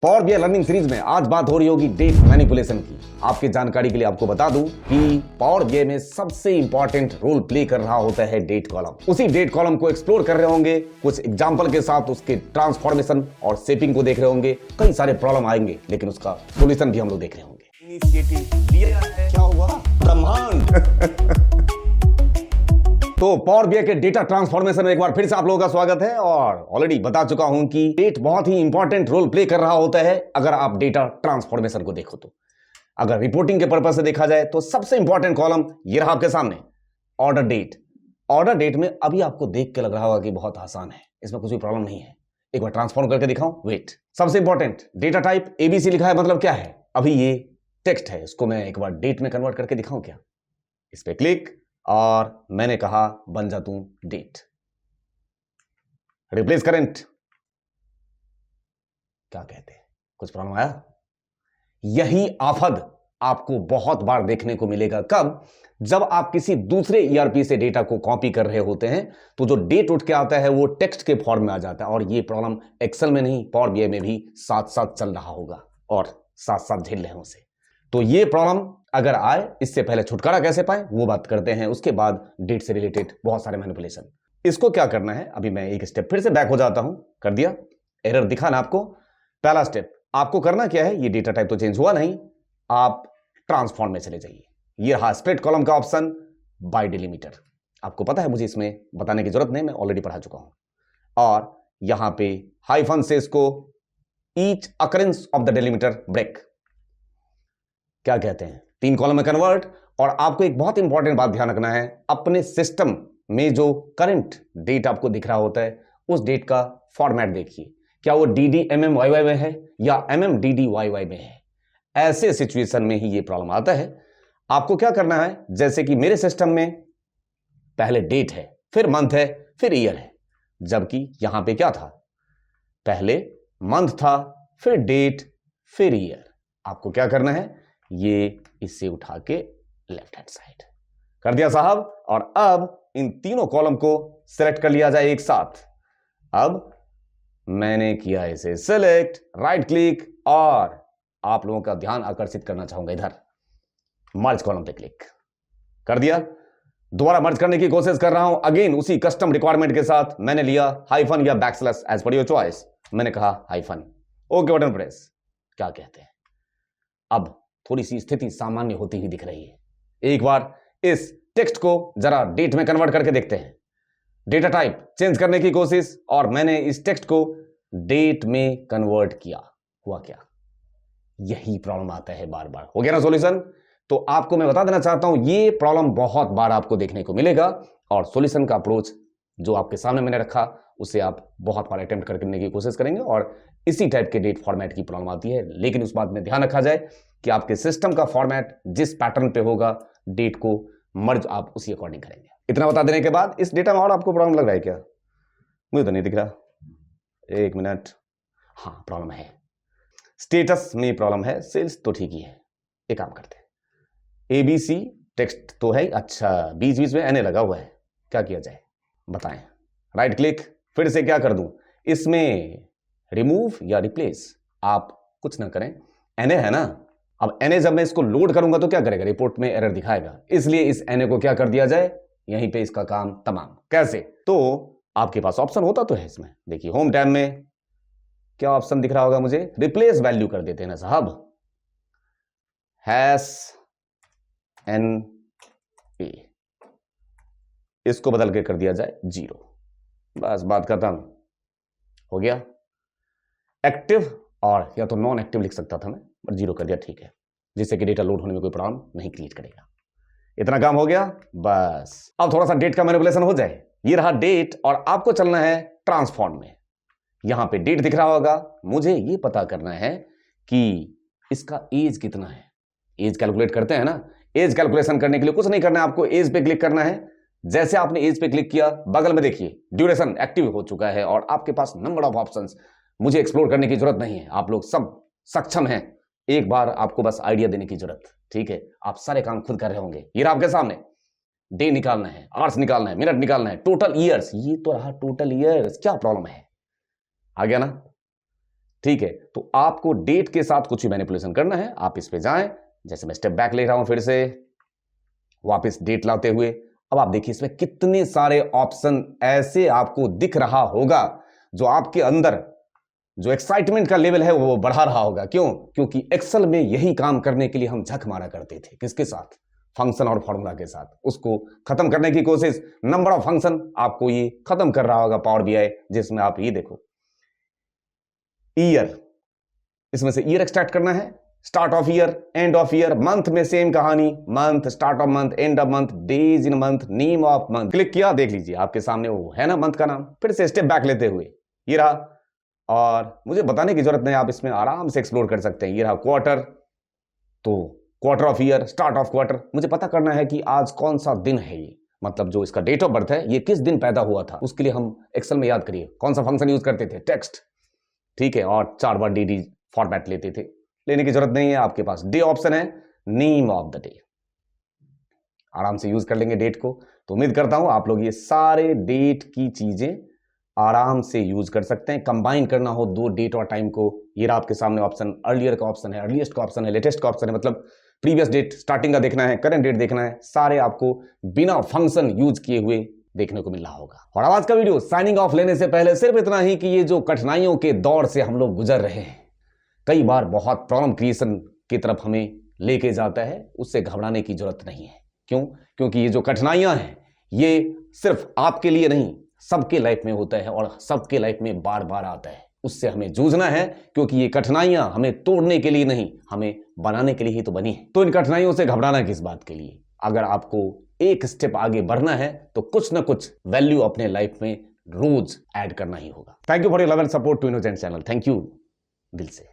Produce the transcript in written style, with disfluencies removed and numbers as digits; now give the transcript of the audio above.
Power BI learning series में आज बात हो रही होगी डेट मैनिपुलेशन की। आपकी जानकारी के लिए आपको बता दूं कि पावर बीआई में सबसे इंपॉर्टेंट रोल प्ले कर रहा होता है डेट कॉलम। उसी डेट कॉलम को एक्सप्लोर कर रहे होंगे, कुछ एग्जांपल के साथ उसके ट्रांसफॉर्मेशन और शेपिंग को देख रहे होंगे। कई सारे प्रॉब्लम आएंगे लेकिन उसका सोल्यूशन भी हम लोग देख रहे होंगे। इनिशिएटिव लिया है, क्या हुआ? ब्रह्मांड। तो पावर बीआई के डेटा ट्रांसफॉर्मेशन में एक बार फिर से आप लोगों का स्वागत है। और ऑलरेडी बता चुका हूं कि डेट बहुत ही इंपॉर्टेंट रोल प्ले कर रहा होता है अगर आप डेटा ट्रांसफॉर्मेशन को देखो तो। अगर रिपोर्टिंग के पर्पज से देखा जाए तो सबसे इंपॉर्टेंट कॉलम ये रहा आपके सामने, ऑर्डर डेट। ऑर्डर डेट में अभी आपको देख के लग रहा होगा कि बहुत आसान है, इसमें कुछ भी प्रॉब्लम नहीं है। एक बार ट्रांसफॉर्म करके दिखाऊं। वेट, सबसे इंपॉर्टेंट डेटा टाइप एबीसी लिखा है, मतलब क्या है? अभी ये टेक्स्ट है, इसको मैं एक बार डेट में कन्वर्ट करके दिखाऊं क्या? इस पे क्लिक और मैंने कहा बन जा तू डेट, रिप्लेस करेंट। क्या कहते हैं, कुछ प्रॉब्लम आया? यही आफत आपको बहुत बार देखने को मिलेगा। कब? जब आप किसी दूसरे ईआरपी से डेटा को कॉपी कर रहे होते हैं तो जो डेट उठ के आता है वो टेक्स्ट के फॉर्म में आ जाता है। और ये प्रॉब्लम एक्सेल में नहीं, पावर बीआई में भी साथ साथ चल रहा होगा और साथ साथ झेल रहे हैं उसे। तो ये प्रॉब्लम अगर आए, इससे पहले छुटकारा कैसे पाए वो बात करते हैं। उसके बाद डेट से रिलेटेड बहुत सारे मैनिपुलेशन। इसको क्या करना है, अभी मैं एक स्टेप फिर से बैक हो जाता हूं। कर दिया, एरर दिखा ना आपको। पहला स्टेप आपको करना क्या है, ये डेटा टाइप तो चेंज हुआ नहीं, आप ट्रांसफॉर्म में चले जाइए। ये रहा स्प्लिट कॉलम का ऑप्शन बाय डिलीमीटर। आपको पता है, मुझे इसमें बताने की जरूरत नहीं, मैं ऑलरेडी पढ़ा चुका हूं। और यहां पे हाइफन से इसको each occurrence of the delimiter break, क्या कहते हैं, 3 कॉलम में कन्वर्ट। और आपको एक बहुत इंपॉर्टेंट बात ध्यान रखना है, अपने सिस्टम में जो करंट डेट आपको दिख रहा होता है उस डेट का फॉर्मेट देखिए। क्या वो DDMMYY में है या MMDDYY में है? ऐसे सिचुएशन में ही ये प्रॉब्लम आता है। आपको क्या करना है, जैसे कि मेरे सिस्टम में पहले डेट है, फिर मंथ है, फिर ईयर है, जबकि यहां पे क्या था, पहले मंथ था, फिर डेट, फिर ईयर। आपको क्या करना है, ये इससे उठा के लेफ्ट हैंड साइड कर दिया साहब। और अब इन तीनों कॉलम को सिलेक्ट कर लिया जाए एक साथ। अब मैंने किया इसे सिलेक्ट, राइट क्लिक, और आप लोगों का ध्यान आकर्षित करना चाहूंगा इधर, मर्ज कॉलम पे क्लिक कर दिया। दोबारा मर्ज करने की कोशिश कर रहा हूं, अगेन उसी कस्टम रिक्वायरमेंट के साथ। मैंने लिया हाइफन या backslash as per your choice. मैंने कहा हाइफन, ओके बटन प्रेस। क्या कहते हैं, अब थोड़ी सी स्थिति सामान्य होती हुई दिख रही है। एक बार इस टेक्स्ट को जरा डेट में कन्वर्ट करके देखते हैं। डेटा टाइप चेंज करने की कोशिश, और मैंने इस टेक्स्ट को डेट में कन्वर्ट किया। हुआ क्या? यही प्रॉब्लम आता है बार बार। हो गया ना सॉल्यूशन? तो आपको मैं बता देना चाहता हूं, ये प्रॉब्लम बहुत बार आपको देखने को मिलेगा। और सॉल्यूशन का अप्रोच जो आपके सामने मैंने रखा उसे आप बहुत बार अटेम्प्ट करने की कोशिश करेंगे और इसी टाइप के डेट फॉर्मेट की प्रॉब्लम आती है। लेकिन उस बात में ध्यान रखा जाए कि आपके सिस्टम का फॉर्मेट जिस पैटर्न पे होगा, डेट को मर्ज आप उसी अकॉर्डिंग करेंगे। इतना बता देने के बाद इस डेटा में और आपको प्रॉब्लम लग रहा है क्या? मुझे तो नहीं दिख रहा, एक मिनट। हाँ, प्रॉब्लम है, स्टेटस में प्रॉब्लम है, सेल्स तो ठीक ही है। एक काम करते हैं, ABC टेक्स्ट तो है, अच्छा बीच बीच में एनए लगा हुआ है, क्या किया जाए बताएं? राइट क्लिक, फिर से क्या कर दूं, इसमें रिमूव या रिप्लेस, आप कुछ ना करें, एनए है ना। अब एनए जब मैं इसको लोड करूंगा तो क्या करेगा, रिपोर्ट में एरर दिखाएगा। इसलिए इस एनए को क्या कर दिया जाए, यहीं पे इसका काम तमाम। कैसे? तो आपके पास ऑप्शन होता तो है इसमें, देखिए होम टैब में क्या ऑप्शन दिख रहा होगा मुझे, रिप्लेस वैल्यू कर देते हैं ना साहब, हैश NA, इसको बदल के कर दिया जाए 0। बस बात खत्म, हो गया। एक्टिव और या तो नॉन एक्टिव लिख सकता था मैं, बट 0 कर दिया, ठीक है, जिससे कि डेटा लोड होने में कोई प्रॉब्लम नहीं क्रिएट करेगा। इतना काम हो गया बस। अब थोड़ा सा डेट का मैनिपुलेशन हो जाए। ये रहा डेट और आपको चलना है ट्रांसफॉर्म में। यहां पे डेट दिख रहा होगा, मुझे ये पता करना है कि इसका एज कितना है। एज कैलकुलेट करते हैं ना, एज कैलकुलेशन करने के लिए कुछ नहीं करना है, आपको एज पे क्लिक करना है। जैसे आपने एज पे क्लिक किया, बगल में देखिए ड्यूरेशन एक्टिव हो चुका है और आपके पास नंबर ऑफ ऑप्शंस। मुझे एक्सप्लोर करने की जरूरत नहीं है, आप लोग सब सक्षम हैं। एक बार आपको बस आइडिया देने की जरूरत, ठीक है? आप सारे काम खुद कर रहे होंगे। ये आपके सामने डे निकालना है, आवर्स निकालना है, मिनट निकालना है, टोटल ईयर्स। ये तो रहा टोटल ईयर्स, क्या प्रॉब्लम है? आ गया ना? ठीक है, तो आपको डेट के साथ कुछ भी मैनिपुलेशन करना है, आप इस पे जाएं। जैसे मैं स्टेप बैक ले रहा हूं, फिर से वापस डेट लाते हुए, अब आप देखिए इसमें कितने सारे ऑप्शन ऐसे आपको दिख रहा होगा जो आपके अंदर जो एक्साइटमेंट का लेवल है वो बढ़ा रहा होगा। क्यों? क्योंकि एक्सेल में यही काम करने के लिए हम झक मारा करते थे। किसके साथ? फंक्शन और फॉर्मूला के साथ। उसको खत्म करने की कोशिश, नंबर ऑफ फंक्शन आपको ये खत्म कर रहा होगा पावर बीआई, जिसमें आप ये देखो ईयर, इसमें से ईयर एक्सट्रैक्ट करना है, start of year, end of year, month में सेम कहानी, month, start of month, end of month, days in month, name of month. Click किया, देख लीजिए आपके सामने वो है ना मंथ का नाम। फिर से स्टेप बैक लेते हुए ये रहा, और मुझे बताने की जरूरत नहीं, आप इसमें आराम से एक्सप्लोर कर सकते हैं। ये रहा क्वार्टर, तो quarter of year, start of quarter. मुझे पता करना है कि आज कौन सा दिन है, ये मतलब जो इसका डेट ऑफ बर्थ है, ये किस दिन पैदा हुआ था। उसके लिए हम एक्सेल में याद करिए कौन सा फंक्शन यूज करते थे, टेक्स्ट, ठीक है, और 4 बार dd फॉर्मेट लेते थे। लेने की जरूरत नहीं है, आपके पास डे ऑप्शन है, नेम ऑफ द डे, आराम से यूज कर लेंगे डेट को। तो उम्मीद करता हूं आप लोग ये सारे डेट की चीजें आराम से यूज कर सकते हैं। कंबाइन करना हो दो डेट और टाइम को, ये आपके सामने ऑप्शन, अर्लियर का ऑप्शन है, अर्लीस्ट का ऑप्शन है, लेटेस्ट का ऑप्शन है, मतलब प्रीवियस डेट, स्टार्टिंग का देखना है, करंट डेट देखना है, सारे आपको बिना फंक्शन यूज किए हुए देखने को मिल रहा होगा। और आज का वीडियो साइनिंग ऑफ लेने से पहले सिर्फ इतना ही कि ये जो कठिनाइयों के दौर से हम लोग गुजर रहे हैं, कई बार बहुत प्रॉब्लम क्रिएशन की तरफ हमें लेके जाता है, उससे घबराने की जरूरत नहीं है। क्यों? क्योंकि ये जो कठिनाइयां हैं ये सिर्फ आपके लिए नहीं, सबके लाइफ में होता है और सबके लाइफ में बार बार आता है। उससे हमें जूझना है, क्योंकि ये कठिनाइयां हमें तोड़ने के लिए नहीं, हमें बनाने के लिए ही तो बनी है। तो इन कठिनाइयों से घबराना किस बात के लिए? अगर आपको एक स्टेप आगे बढ़ना है तो कुछ ना कुछ वैल्यू अपने लाइफ में रोज ऐड करना ही होगा। Thank you for your love and support to innocent channel. Thank you दिल से।